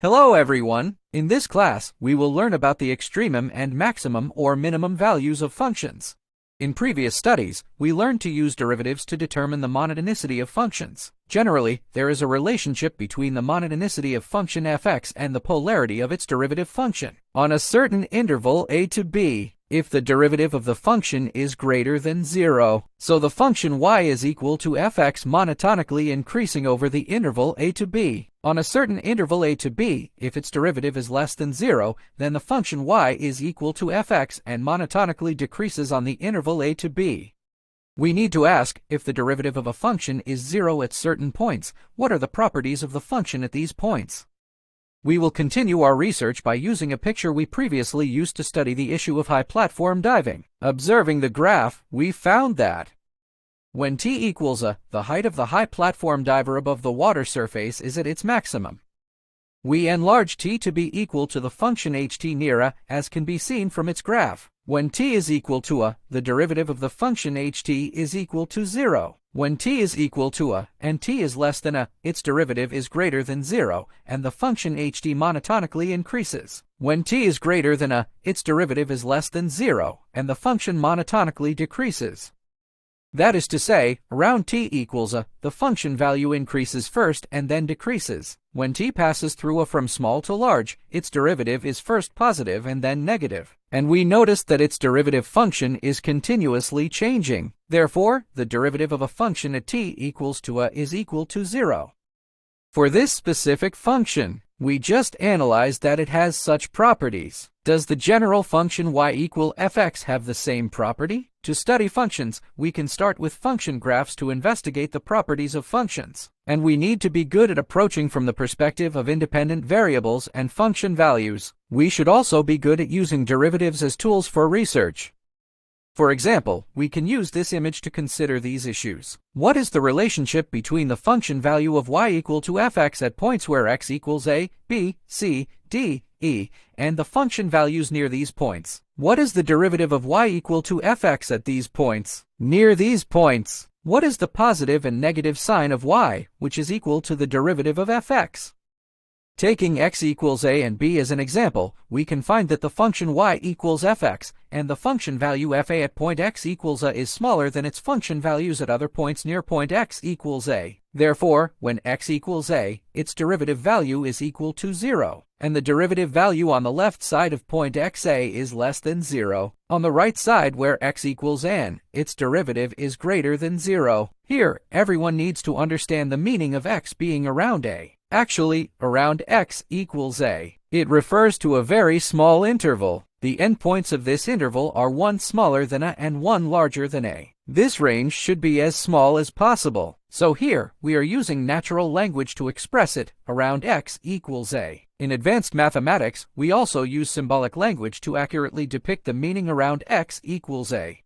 Hello everyone! In this class, we will learn about the extremum and maximum or minimum values of functions. In previous studies, we learned to use derivatives to determine the monotonicity of functions. Generally, there is a relationship between the monotonicity of function fx and the polarity of its derivative function on a certain interval a to b, if the derivative of the function is greater than 0. So the function y is equal to fx monotonically increasing over the interval a to b. On a certain interval a to b, if its derivative is less than 0, then the function y is equal to fx and monotonically decreases on the interval a to b. We need to ask, if the derivative of a function is 0 at certain points, what are the properties of the function at these points? We will continue our research by using a picture we previously used to study the issue of high platform diving. Observing the graph, we found that when t equals a, the height of the high platform diver above the water surface is at its maximum. We enlarge t to be equal to the function ht near a, as can be seen from its graph. When t is equal to a, the derivative of the function ht is equal to 0. When t is equal to a, and t is less than a, its derivative is greater than 0, and the function ht monotonically increases. When t is greater than a, its derivative is less than 0, and the function monotonically decreases. That is to say, around t equals a, the function value increases first and then decreases. When t passes through a from small to large, its derivative is first positive and then negative. And we noticed that its derivative function is continuously changing. Therefore, the derivative of a function at t equals to a is equal to 0. For this specific function, we just analyzed that it has such properties. Does the general function y equal fx have the same property? To study functions, we can start with function graphs to investigate the properties of functions. And we need to be good at approaching from the perspective of independent variables and function values. We should also be good at using derivatives as tools for research. For example, we can use this image to consider these issues. What is the relationship between the function value of y equal to fx at points where x equals a, b, c, d, e, and the function values near these points? What is the derivative of y equal to fx at these points? Near these points, what is the positive and negative sign of y, which is equal to the derivative of fx? Taking x equals a and b as an example, we can find that the function y equals fx, and the function value fa at point x equals a is smaller than its function values at other points near point x equals a. Therefore, when x equals a, its derivative value is equal to 0, and the derivative value on the left side of point xa is less than 0. On the right side where x equals n, its derivative is greater than 0. Here, everyone needs to understand the meaning of x being around a. Actually, around x equals a. It refers to a very small interval. The endpoints of this interval are one smaller than a and one larger than a. This range should be as small as possible. So here, we are using natural language to express it, around x equals a. In advanced mathematics, we also use symbolic language to accurately depict the meaning around x equals a.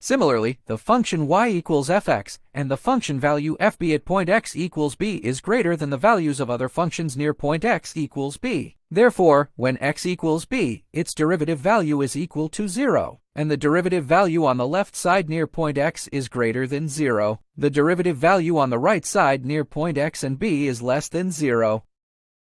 Similarly, the function y equals fx, and the function value fb at point x equals b is greater than the values of other functions near point x equals b. Therefore, when x equals b, its derivative value is equal to 0, and the derivative value on the left side near point x is greater than 0. The derivative value on the right side near point x and b is less than 0.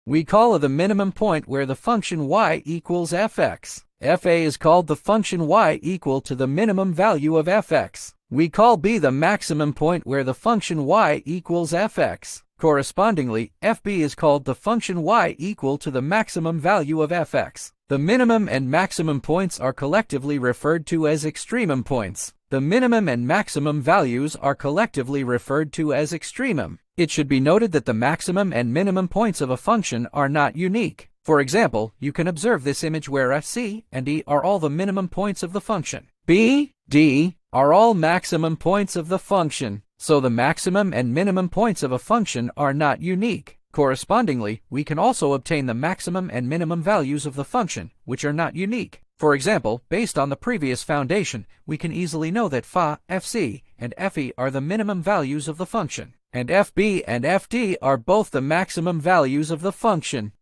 We call a the minimum point where the function y equals fx. Fa is called the function y equal to the minimum value of fx. We call b the maximum point where the function y equals fx. Correspondingly, fb is called the function y equal to the maximum value of fx. The minimum and maximum points are collectively referred to as extremum points. The minimum and maximum values are collectively referred to as extremum. It should be noted that the maximum and minimum points of a function are not unique. For example, you can observe this image where f, c, and e are all the minimum points of the function. b, d are all maximum points of the function. So the maximum and minimum points of a function are not unique. Correspondingly, we can also obtain the maximum and minimum values of the function, which are not unique. For example, based on the previous foundation, we can easily know that fa, fc, and fe are the minimum values of the function, and fb and fd are both the maximum values of the function.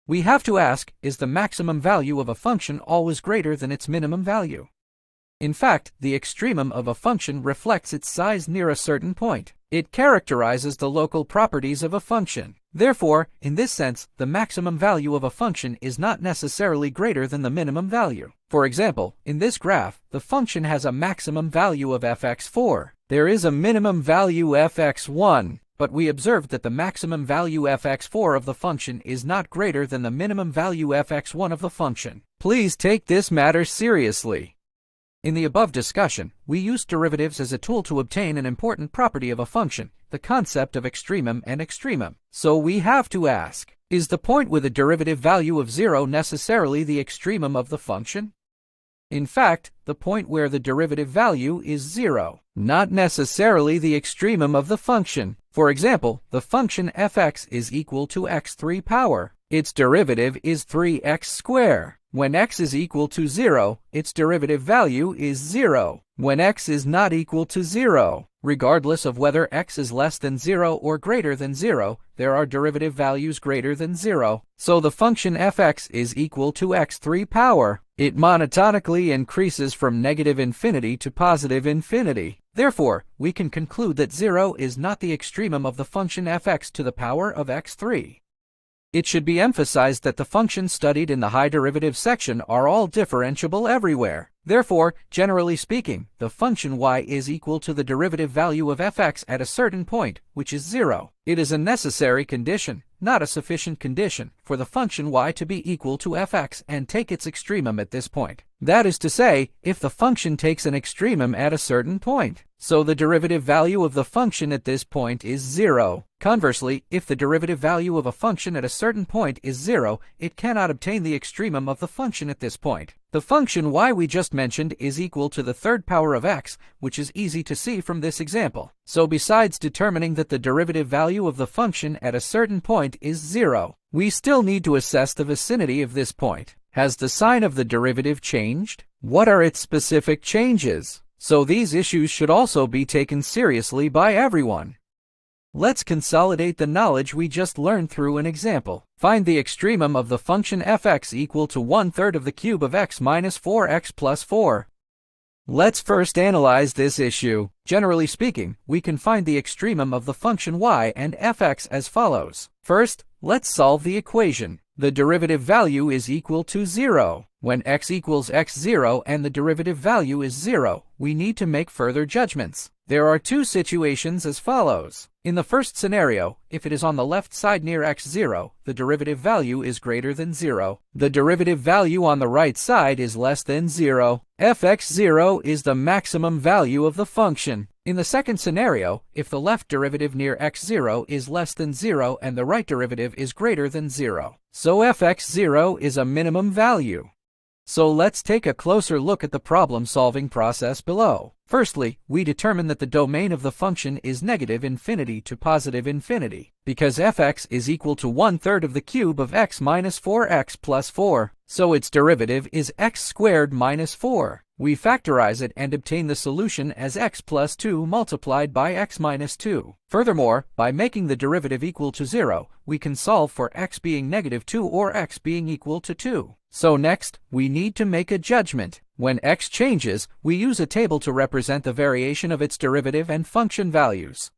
We have to ask, is the maximum value of a function always greater than its minimum value? In fact, the extremum of a function reflects its size near a certain point. It characterizes the local properties of a function. Therefore, in this sense, the maximum value of a function is not necessarily greater than the minimum value. For example, in this graph, the function has a maximum value of fx4. There is a minimum value fx1, but we observed that the maximum value fx4 of the function is not greater than the minimum value fx1 of the function. Please take this matter seriously. In the above discussion, we used derivatives as a tool to obtain an important property of a function, the concept of extremum and extremum. So we have to ask, is the point with a derivative value of 0 necessarily the extremum of the function? In fact, the point where the derivative value is 0, not necessarily the extremum of the function. For example, the function fx is equal to x3 power. Its derivative is 3x squared. When x is equal to 0, its derivative value is 0. When x is not equal to 0, regardless of whether x is less than 0 or greater than 0, there are derivative values greater than 0. So the function fx is equal to x3 power. It monotonically increases from negative infinity to positive infinity. Therefore, we can conclude that 0 is not the extremum of the function fx to the power of x3. It should be emphasized that the functions studied in the high derivative section are all differentiable everywhere. Therefore, generally speaking, the function y is equal to the derivative value of fx at a certain point, which is 0. It is a necessary condition, not a sufficient condition, for the function y to be equal to fx and take its extremum at this point. That is to say, if the function takes an extremum at a certain point. So the derivative value of the function at this point is 0. Conversely, if the derivative value of a function at a certain point is 0, it cannot obtain the extremum of the function at this point. The function y we just mentioned is equal to the third power of x, which is easy to see from this example. So besides determining that the derivative value of the function at a certain point is 0, we still need to assess the vicinity of this point. Has the sign of the derivative changed? What are its specific changes? So these issues should also be taken seriously by everyone. Let's consolidate the knowledge we just learned through an example. Find the extremum of the function fx equal to 1/3 of the cube of x minus 4x plus 4. Let's first analyze this issue. Generally speaking, we can find the extremum of the function y and fx as follows. First, let's solve the equation. The derivative value is equal to 0. When x equals x0 and the derivative value is 0, we need to make further judgments. There are two situations as follows. In the first scenario, if it is on the left side near x0, the derivative value is greater than 0. The derivative value on the right side is less than 0. fx0 is the maximum value of the function. In the second scenario, if the left derivative near x0 is less than 0 and the right derivative is greater than 0. So fx0 is a minimum value. So let's take a closer look at the problem-solving process below. Firstly, we determine that the domain of the function is negative infinity to positive infinity, because fx is equal to 1/3 of the cube of x minus 4x plus 4, so its derivative is x squared minus 4. We factorize it and obtain the solution as x plus 2 multiplied by x minus 2. Furthermore, by making the derivative equal to 0, we can solve for x being negative 2 or x being equal to 2. So next, we need to make a judgment. When x changes, we use a table to represent the variation of its derivative and function values.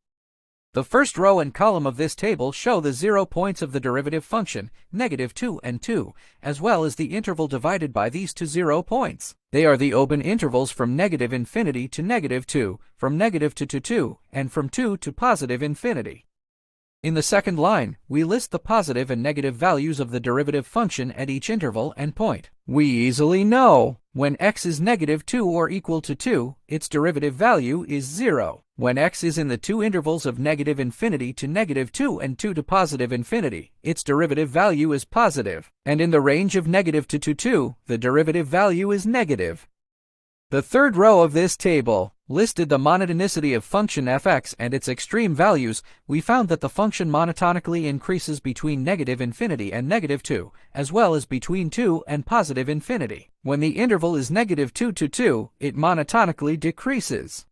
The first row and column of this table show the 0 points of the derivative function, negative 2 and 2, as well as the interval divided by these two 0 points. They are the open intervals from negative infinity to negative 2, from negative to 2, and from 2 to positive infinity. In the second line, we list the positive and negative values of the derivative function at each interval and point. We easily know when x is negative 2 or equal to 2, its derivative value is 0. When x is in the two intervals of negative infinity to negative 2 and 2 to positive infinity, its derivative value is positive. And in the range of negative to 2, the derivative value is negative. The third row of this table listed the monotonicity of function fx and its extreme values. We found that the function monotonically increases between negative infinity and negative 2, as well as between 2 and positive infinity. When the interval is negative 2 to 2, it monotonically decreases.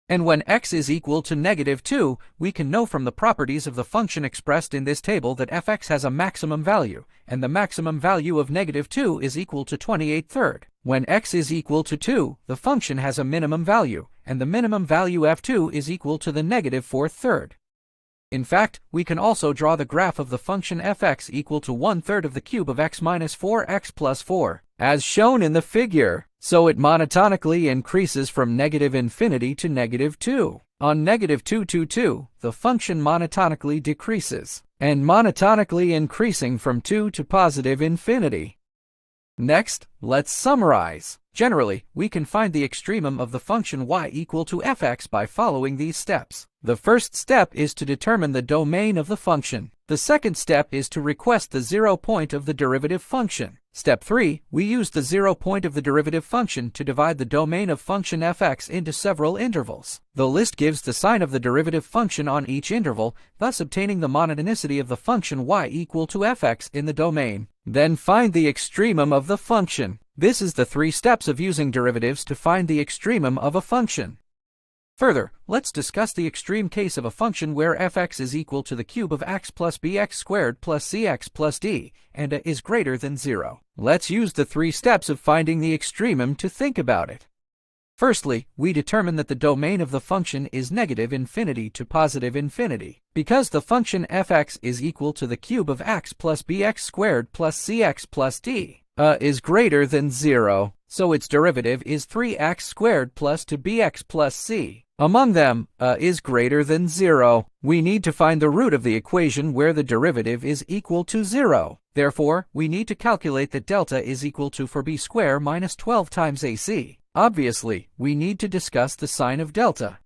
And when x is equal to negative 2, we can know from the properties of the function expressed in this table that fx has a maximum value, and the maximum value of negative 2 is equal to 28/3. When x is equal to 2, the function has a minimum value, and the minimum value f2 is equal to the negative 4/3. In fact, we can also draw the graph of the function f(x) equal to 1/3 of the cube of x minus 4x plus 4, as shown in the figure. So it monotonically increases from -infinity to -2. On -2 to 2, the function monotonically decreases, and monotonically increasing from 2 to +infinity. Next, let's summarize. Generally, we can find the extremum of the function y equal to f(x) by following these steps. The first step is to determine the domain of the function. The second step is to request the 0 point of the derivative function. Step 3, we use the 0 point of the derivative function to divide the domain of function f(x) into several intervals. The list gives the sign of the derivative function on each interval, thus obtaining the monotonicity of the function y equal to f(x) in the domain. Then find the extremum of the function. This is the 3 steps of using derivatives to find the extremum of a function. Further, let's discuss the extreme case of a function where f(x) is equal to the cube of x plus bx squared plus cx plus d, and a is greater than 0. Let's use the 3 steps of finding the extremum to think about it. Firstly, we determine that the domain of the function is -infinity to +infinity. Because the function f(x) is equal to the cube of x plus bx squared plus cx plus d, a is greater than 0, so its derivative is 3x squared plus 2bx plus c. Among them, a is greater than 0. We need to find the root of the equation where the derivative is equal to 0. Therefore, we need to calculate that delta is equal to 4b squared minus 12 times ac. Obviously, we need to discuss the sign of delta.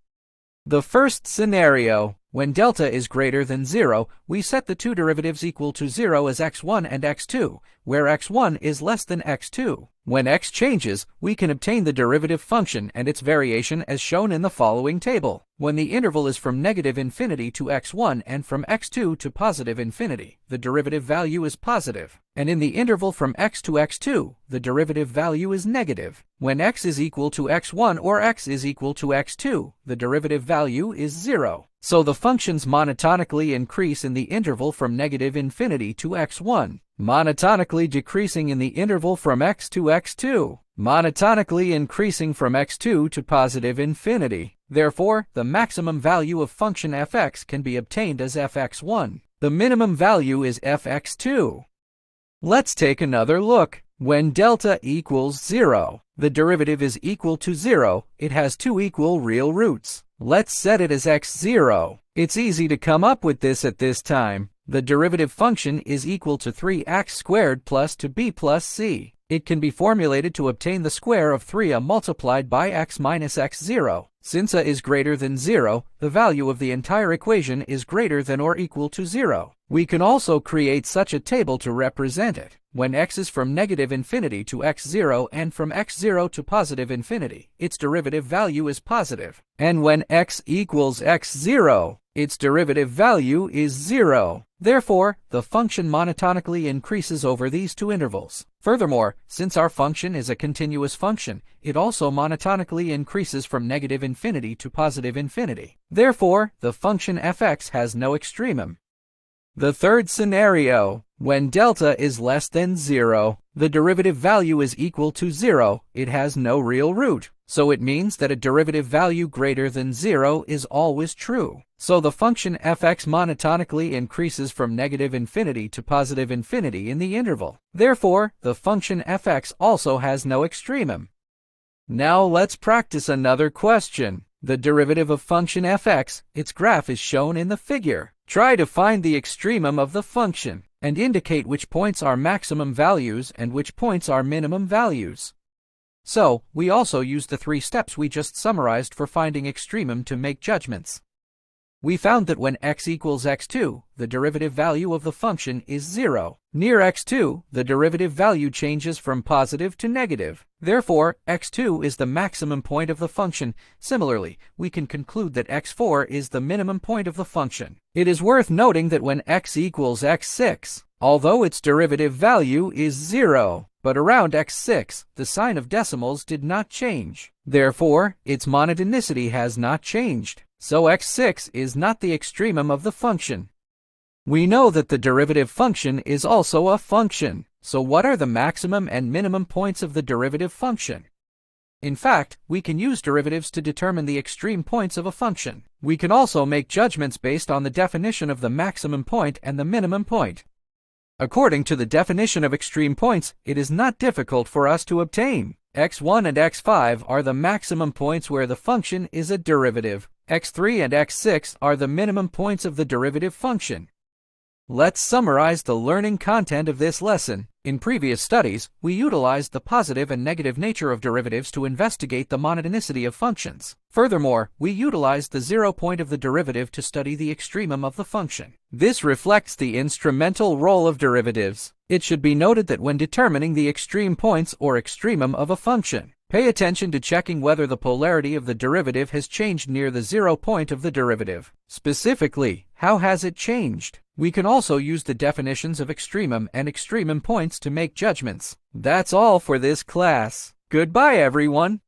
The first scenario, when delta is greater than 0, we set the two derivatives equal to 0 as x1 and x2, where x1 is less than x2. When x changes, we can obtain the derivative function and its variation as shown in the following table. When the interval is from -infinity to x1 and from x2 to +infinity, the derivative value is positive. And in the interval from x to x2, the derivative value is negative. When x is equal to x1 or x is equal to x2, the derivative value is 0. So the functions monotonically increase in the interval from -infinity to x1, monotonically decreasing in the interval from x to x2, monotonically increasing from x2 to +infinity. Therefore, the maximum value of function f(x) can be obtained as f(x1). The minimum value is f(x2). Let's take another look. When delta equals 0, the derivative is equal to 0. It has two equal real roots. Let's set it as x0. It's easy to come up with this at this time. The derivative function is equal to 3x squared plus 2b plus c. It can be formulated to obtain the square of 3a multiplied by x minus x0. Since a is greater than 0, the value of the entire equation is greater than or equal to 0. We can also create such a table to represent it. When x is from -infinity to x0 and from x0 to +infinity, its derivative value is positive. And when x equals x0, its derivative value is 0. Therefore, the function monotonically increases over these two intervals. Furthermore, since our function is a continuous function, it also monotonically increases from -infinity to +infinity. Therefore, the function f(x) has no extremum. The third scenario, when delta is less than 0, the derivative value is equal to 0. It has no real root. So it means that a derivative value greater than 0 is always true. So the function f(x) monotonically increases from -infinity to +infinity in the interval. Therefore, the function f(x) also has no extremum. Now let's practice another question. The derivative of function f(x), its graph is shown in the figure. Try to find the extremum of the function and indicate which points are maximum values and which points are minimum values. So, we also use the 3 steps we just summarized for finding extremum to make judgments. We found that when x equals x2, the derivative value of the function is 0. Near x2, the derivative value changes from positive to negative. Therefore, x2 is the maximum point of the function. Similarly, we can conclude that x4 is the minimum point of the function. It is worth noting that when x equals x6, although its derivative value is 0, but around x6, the sign of decimals did not change. Therefore, its monotonicity has not changed. So x6 is not the extremum of the function. We know that the derivative function is also a function. So what are the maximum and minimum points of the derivative function? In fact, we can use derivatives to determine the extreme points of a function. We can also make judgments based on the definition of the maximum point and the minimum point. According to the definition of extreme points, it is not difficult for us to obtain. x1 and x5 are the maximum points where the function is a derivative. x3 and x6 are the minimum points of the derivative function. Let's summarize the learning content of this lesson. In previous studies, we utilized the positive and negative nature of derivatives to investigate the monotonicity of functions. Furthermore, we utilized the zero point of the derivative to study the extremum of the function. This reflects the instrumental role of derivatives. It should be noted that when determining the extreme points or extremum of a function, pay attention to checking whether the polarity of the derivative has changed near the zero point of the derivative. Specifically, how has it changed? We can also use the definitions of extremum and extremum points to make judgments. That's all for this class. Goodbye, everyone.